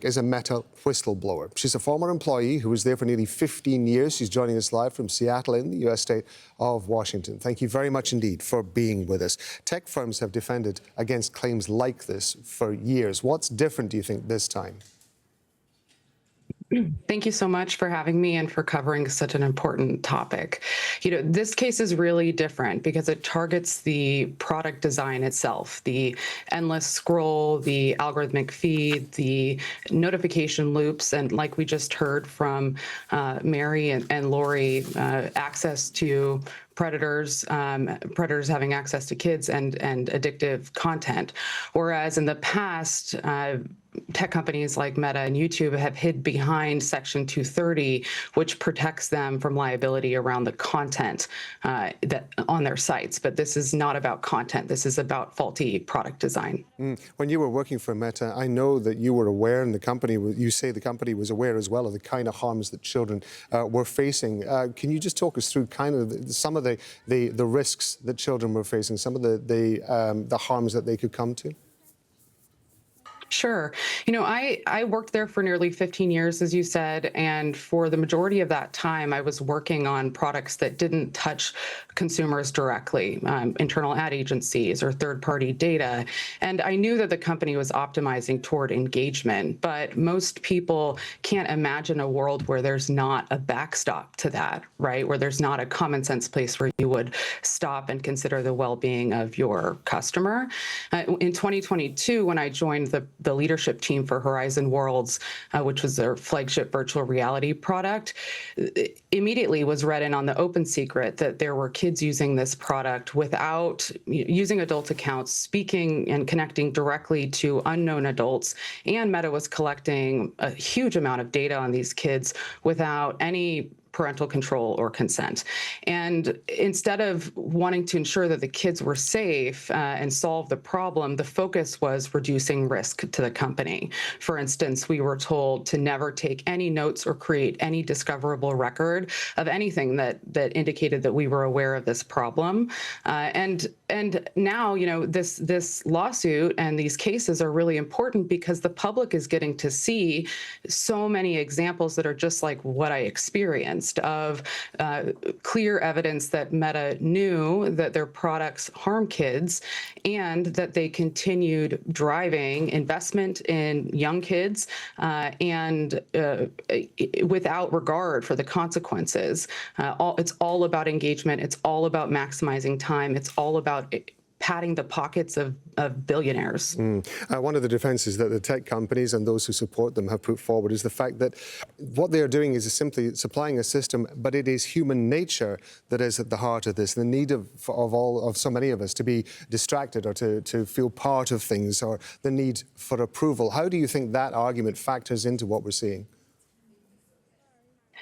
Is a Meta whistleblower. She's a former employee who was there for nearly 15 years. She's joining us live from Seattle in the U.S. state of Washington. Thank you very much indeed for being with us. Tech firms have defended against claims like this for years. What's different, do you think, this time? Thank you so much for having me and for covering such an important topic. This case is really different because it targets the product design itself, the endless scroll, the algorithmic feed, the notification loops, and like we just heard from Mary and Lori, access to predators having access to kids and addictive content. Whereas in the past, tech companies like Meta and YouTube have hid behind Section 230, which protects them from liability around the content that on their sites. But this is not about content. This is about faulty product design. When you were working for Meta, I know that you were aware, and you say the company was aware as well of the kind of harms that children were facing. Can you just talk us through kind of some of the risks that children were facing, some of the harms that they could come to? Sure. I worked there for nearly 15 years, as you said, and for the majority of that time, I was working on products that didn't touch consumers directly, internal ad agencies or third-party data. And I knew that the company was optimizing toward engagement, but most people can't imagine a world where there's not a backstop to that, right? Where there's not a common sense place where you would stop and consider the well-being of your customer. In 2022, when I joined the leadership team for Horizon Worlds, which was their flagship virtual reality product, immediately was read in on the open secret that there were kids using this product without using adult accounts, speaking and connecting directly to unknown adults. And Meta was collecting a huge amount of data on these kids without any parental control or consent. And instead of wanting to ensure that the kids were safe and solve the problem, the focus was reducing risk to the company. For instance, we were told to never take any notes or create any discoverable record of anything that indicated that we were aware of this problem. And now, this lawsuit and these cases are really important because the public is getting to see so many examples that are just like what I experienced, of clear evidence that Meta knew that their products harm kids and that they continued driving investment in young kids and without regard for the consequences. It's all about engagement. It's all about maximizing time. It's all about padding the pockets of billionaires. One of the defenses that the tech companies and those who support them have put forward is the fact that what they are doing is simply supplying a system, but it is human nature that is at the heart of this, the need of so many of us to be distracted or to feel part of things, or the need for approval. How do you think that argument factors into what we're seeing?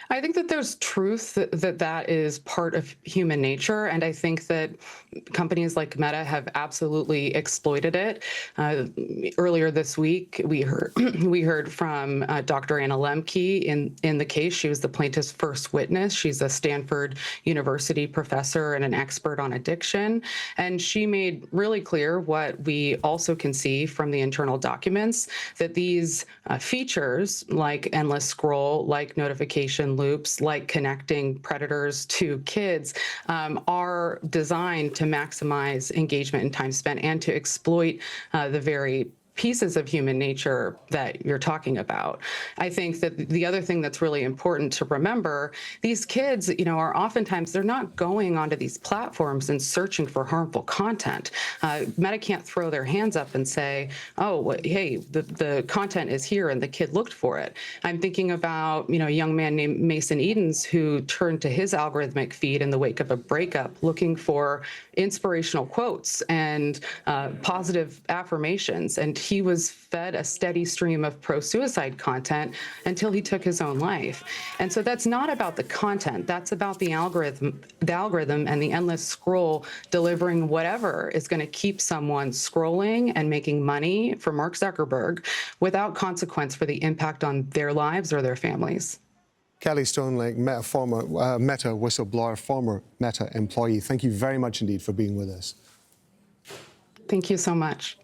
I think that there's truth that is part of human nature, and I think that companies like Meta have absolutely exploited it. Earlier this week, we heard from Dr. Anna Lemke in the case. She was the plaintiff's first witness. She's a Stanford University professor and an expert on addiction, and she made really clear what we also can see from the internal documents, that these features like endless scroll, like notification loops, like connecting predators to kids, are designed to maximize engagement and time spent and to exploit the very pieces of human nature that you're talking about. I think that the other thing that's really important to remember, these kids, are oftentimes, they're not going onto these platforms and searching for harmful content. Meta can't throw their hands up and say, oh, hey, the content is here and the kid looked for it. I'm thinking about, a young man named Mason Edens who turned to his algorithmic feed in the wake of a breakup looking for inspirational quotes and positive affirmations. And he was fed a steady stream of pro-suicide content until he took his own life. And so that's not about the content. That's about the algorithm and the endless scroll delivering whatever is going to keep someone scrolling and making money for Mark Zuckerberg without consequence for the impact on their lives or their families. Kelly Stonelake, former Meta whistleblower, former Meta employee, thank you very much indeed for being with us. Thank you so much.